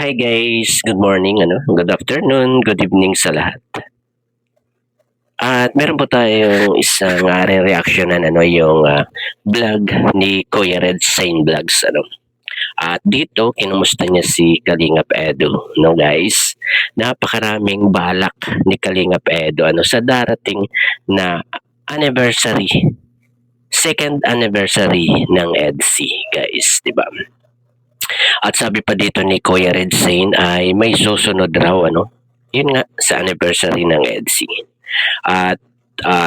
Hi guys, good morning, good afternoon, good evening sa lahat. At meron po tayong isang re-reactionan yung vlog ni Kuya Red Sign Vlogs At dito kinumusta niya si Kalingap Edu, no guys. Napakaraming balak ni Kalingap Edu sa darating na anniversary, second anniversary ng EDC, guys, 'di ba? At sabi pa dito ni Kuya Red Sign ay may susunod raw yun nga sa anniversary ng EDC. At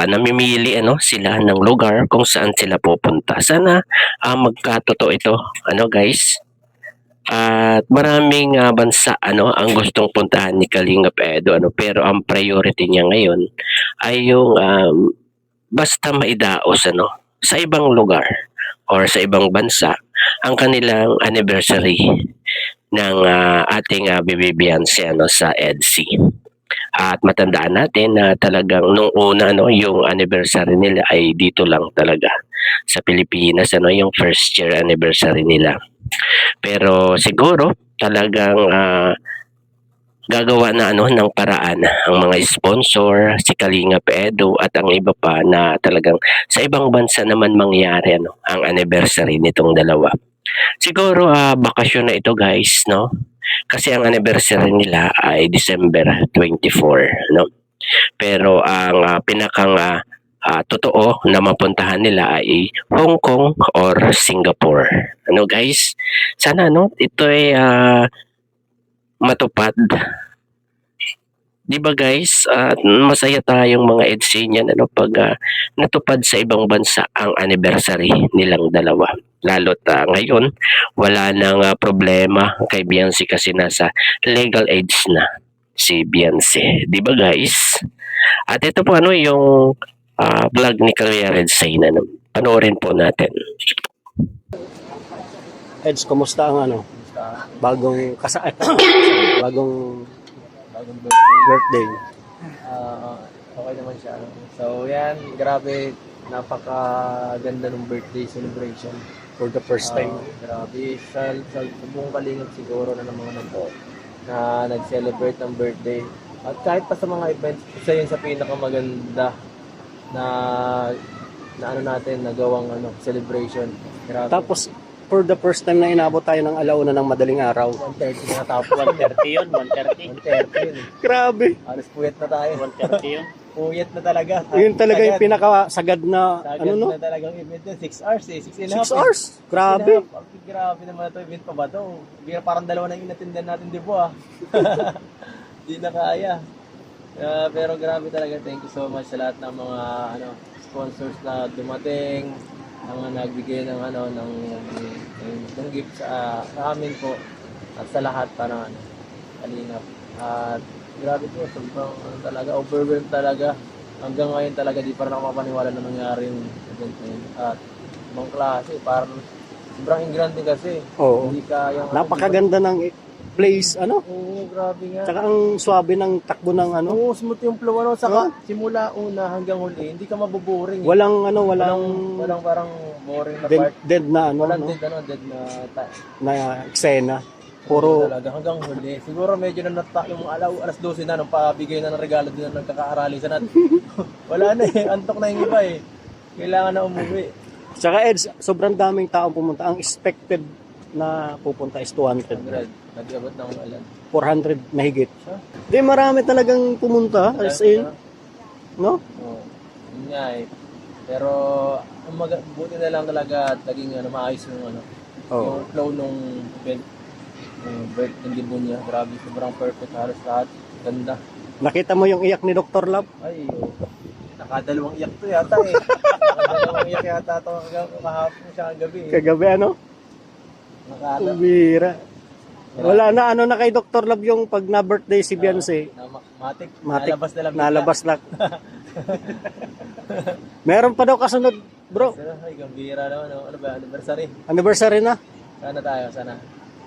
namimili sila ng lugar kung saan sila pupunta. Sana magkatotoo ito, guys. At maraming bansa ang gustong puntahan ni Kalingap Edo pero ang priority niya ngayon ay yung basta maidaos sa ibang lugar or sa ibang bansa ang kanilang anniversary ng ating baby Beyonce sa EDC. At matandaan natin na talagang nung una yung anniversary nila ay dito lang talaga sa Pilipinas yung first year anniversary nila. Pero siguro talagang gagawa na ng paraan ang mga sponsor, si Kalingap Edu at ang iba pa na talagang sa ibang bansa naman mangyari ang anniversary nitong dalawa. Siguro bakasyon na ito, guys, no? Kasi ang anniversary nila ay December 24, no? Pero ang pinakang totoo na mapuntahan nila ay Hong Kong or Singapore. Guys? Sana ito ay matupad. 'Di ba guys? Masaya tayong mga EDSAnian pag natupad sa ibang bansa ang anniversary nilang dalawa. Lalo't ngayon wala nang problema kay Beyonce kasi nasa legal age na si Beyonce. 'Di ba guys? At ito po yung vlog ni Kuya Red Sign panoorin po natin. Eds, kumusta ang bagong bagong birthday? Okay naman siya. So, yan. Grabe. Napakaganda ng birthday celebration. For the first time. Grabe. Sa buong Kalingap siguro na ng mga na nag-celebrate ng birthday. At kahit pa sa mga events, isa yun sa pinakamaganda na natin, nagawang celebration. Grabe. Tapos, for the first time na inabot tayo ng alauna ng madaling araw. 1:30 na tapos. 1:30 yun. 1:30 yun. Grabe. Alas puyat na tayo. 1:30 yun. Puyat na talaga. Yun talaga yung pinakasagad na, sagad na talagang event yun. 6 hours 6 and a 6 half. hours? Grabe. Grabe naman ito. Event pa ba ito? Parang dalawa na yung inatindan natin, di ba? Di na kaya. Pero grabe talaga. Thank you so much sa lahat ng mga sponsors na dumating, ang nagbigay ng ng gift sa amin po at sa lahat para Kalingap. At grabe po, sobrang talaga overwhelmed talaga. Hanggang ngayon talaga di pa rin ako mapaniwala na nangyari yung event na yun. At ibang klase, parang sobrang ingrande kasi. Oo. Hindi kaya Napakaganda ng place, Oo, grabe nga. Tsaka ang swabe ng takbo ng Oo, smooth yung flow saka simula una hanggang huli, hindi ka maboboring. walang Walang parang boring na part. dead na Walang dead na na eksena. Puro talaga hanggang huli. Siguro medyo na yung alas 12 na nung pabigay na ng regalo din na nagkakaarali sa natin. Wala na antok na yung iba Kailangan na umuwi. Tsaka Eds, sobrang daming taong pumunta. Ang expected na pupunta is 200. Nag-abot ng 400 mahigit. Di marami talagang pumunta as in, no? Oo. Yun nga Pero buti na lang talaga at naging maayos yung yung flow nung event. Yung birthday debut niya. Grabe, sobrang perfect halos lahat. Ganda. Nakita mo yung iyak ni Dr. Love? Ay, nakadalawang iyak to yata Nakadalawang iyak yata ito kahapon siya ang gabi. Kagabi Nakada. Bira. Wala na na kay Dr. Love yung pag na birthday si Beyonce. Matik. Matik. Nalabas lang. Meron pa daw kasunod, bro. Ay, gambira naman. Ano ba? Anniversary na. Sana.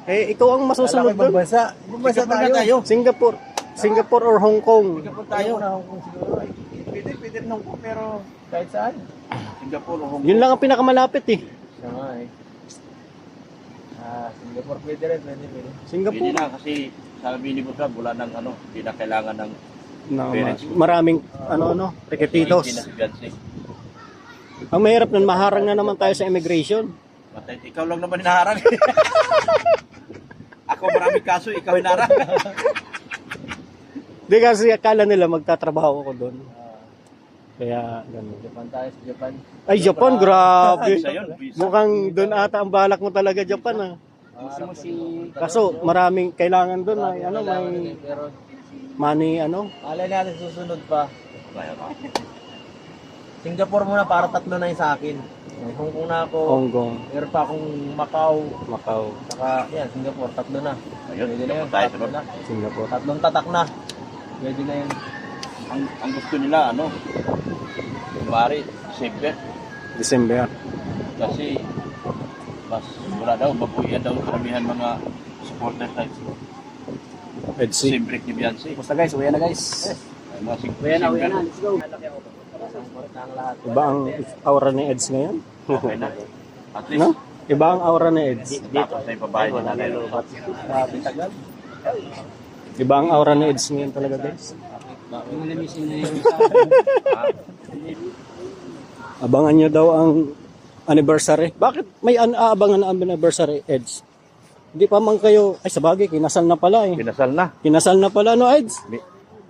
Ikaw ang masusunod doon. Ibang bansa tayo. Singapore or Hong Kong. Singapore tayo. Hong Kong siguro. Pwede ng Hong Kong pero kahit saan. Singapore o Hong Kong. Yun lang ang pinakamalapit Siya nga Singapore pwede rin, pwede. Pwede Singapore. na kasi sabi ni Boss Rob, wala nang hindi na kailangan ng Na, Parents mo. maraming requisitos. na si Beyonce. Ang mahirap nun, maharang na naman tayo sa immigration. Matay, ikaw lang naman hinaharang. Ako maraming kaso, ikaw hinaharang. Di kasi akala nila magtatrabaho ako doon. Kaya ganun. Japan tayo sa Japan. Ay, Japan, grabe. Isa yun, visa. Mukhang doon ata ang balak mo talaga, Japan ah. Kaso maraming kailangan doon ay may Pero money malay natin susunod pa. Kaya ka. Singapore muna para 3 na yung sa akin. Hong Kong na ako. Hong Kong, Meron pa akong Macau. Macau, Saka yan, Singapore, 3 na. Ayun, Pwede na yun, tayo 3 sunod. na. Singapore. 3 tatak na. Pwede na yun. Ang gusto nila, January, December. December. Kasi, mas wala daw, babuyan daw karamihan mga supporters sa EDC. sim break ni Beyonce. Basta guys, uwi na guys. Ay, mga Let's go. Ang lahat. Iba ang aura ni Eds ngayon. Okay na. At least, No? Iba ang aura ni Eds. tapos na yung babae ni Nanay Rosa. Grabe tagal. Iba ang aura ni Eds ngayon talaga, guys. Yung limisin na yung Abangan nyo daw ang anniversary. Bakit may aabangan ang anniversary, Eds? Hindi pa man kayo, ay sabagay, kinasal na pala eh. Kinasal na. Kinasal na pala, no, Eds?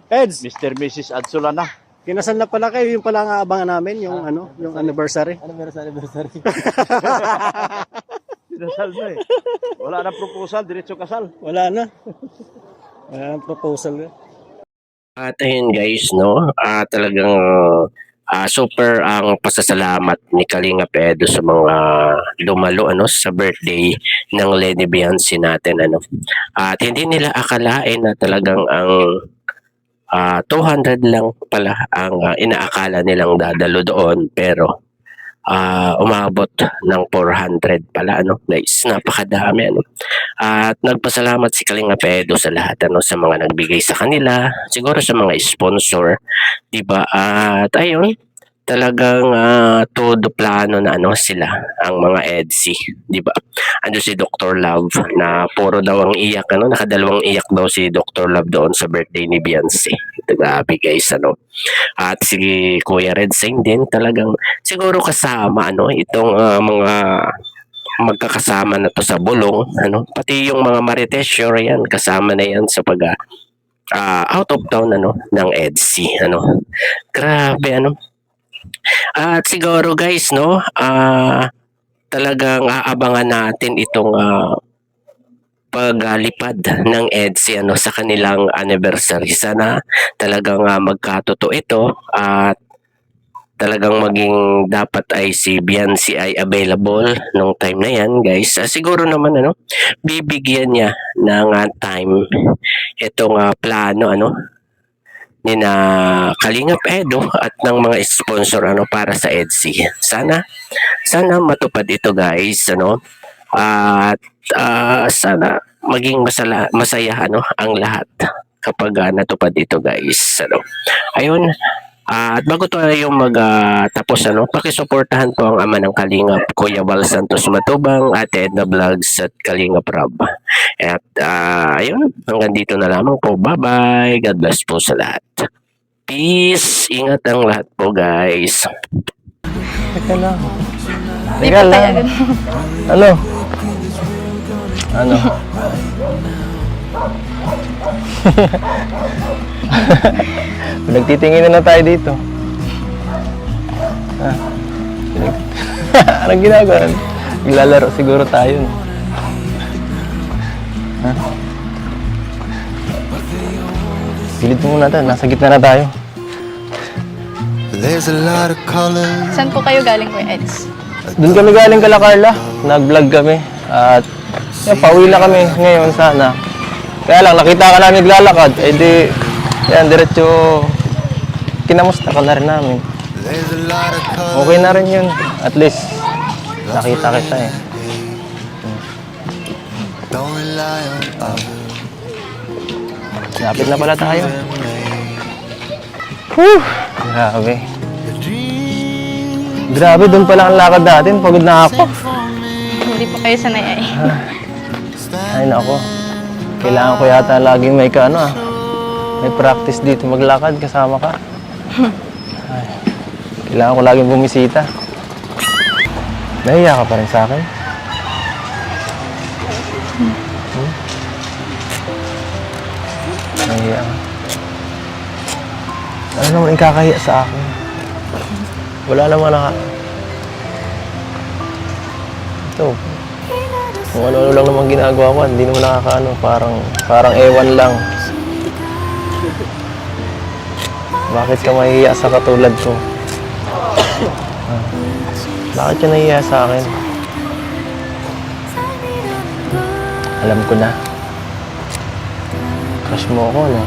Eds, Mr. Mrs. Adsula na. kinasal na pala kayo, yung pala ang aabangan namin, yung yung anniversary. Ano meron sa anniversary? Kinasal na eh. Wala na proposal, diretso kasal. Wala na. Wala ang proposal. At ayun guys, talagang super ang pasasalamat ni Kalinga Edu sa mga dumalo sa birthday ng Lenny Beyonce natin At hindi nila akalain na talagang ang 200 lang pala ang inaakala nilang dadalo doon, pero umabot ng 400 pala guys, napakadami At nagpasalamat si Kalinga Edu sa lahat sa mga nagbigay sa kanila, siguro sa mga sponsor, 'di ba? At ayun, talagang todo plano na sila ang mga EDC, 'di ba? Ando si Dr. Love na puro daw ang iyak nakadalawang iyak daw si Dr. Love doon sa birthday ni Beyonce. Grabe guys At si Kuya Red Sain din talagang siguro kasama itong mga magkakasama na to sa bulong pati yung mga Marites sure yan kasama na yan sa pag out of town ng EDC grabe at siguro guys talagang aabangan natin itong paglipad ng EDC sa kanilang anniversary. Sana talagang magkatotoo ito at talagang maging dapat ay si Beyonce ay available nung time na yan guys. Siguro naman bibigyan niya ng time itong plano ni na Kalingap Edu at ng mga sponsor para sa EDC. Sana matupad ito guys at sana maging masaya ang lahat kapag natupad ito guys ayun. At bago tayo tapos pakisuportahan po ang ama ng Kalingap, Kuya Val Santos Matubang, Ate Edna Vlogs at Kalingap Rob. At ayun, hanggang dito na lamang po. Bye-bye. God bless po sa lahat. Peace. Ingat ang lahat po guys. Teka lang. Di pa tayo Ano? Ano? Nagtitingin na tayo dito. Anong ginagawa? Naglalaro siguro tayo. Pilit mo muna tayo. Nasa gitna na tayo. There's a lot of colors. Saan po kayo galing, Kuya Eds? Doon kami galing kala Carla. Nag-vlog kami. At pauwi na kami ngayon sana. Kaya lang, nakita ka namin naglalakad. Eh di, yan, diretso kinamusta ka na rin namin. There's a lot of colors. Okay na rin yun. At least, nakita kita eh. Don't rely on others. Lapit na pala tayo. Whew! Grabe. Your dreams Grabe, doon pala ang lakad natin. Pagod na ako. Hindi po kayo sanay ay. Ay, nako. Kailangan ko yata laging may may practice dito maglakad kasama ka. Ay, kailangan ko laging bumisita. Nahiya ka pa rin sa akin? Nahiya ka. Ano naman ikakahiya sa akin? Wala naman Ito. Kung ano lang naman ginagawa ko, hindi naman nakakaano. Parang ewan lang. Bakit ka mahihiya sa katulad ko? Bakit ka nahihiya sa akin? Alam ko na. Crush mo ako, no?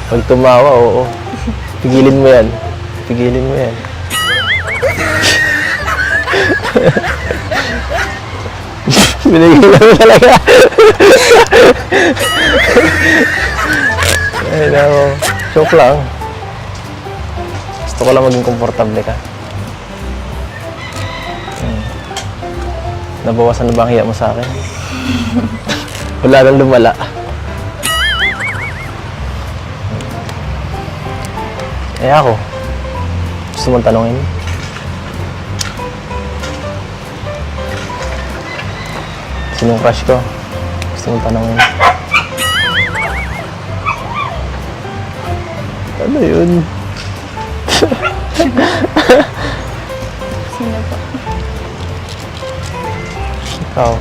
Pag tumawa, oo. Pigilin mo yan. Pigilin mo yan. Pinigilan mo talaga. Ay, nako. Joke lang. Gusto ko lang maging komportable ka. Nabawasan na ba ang hiya mo sa akin? Wala nang lumala. Eh ako, gusto mong tanongin? Sinong crush ko? Gusto mong tanongin? Ano yun? Sino po? Ikaw.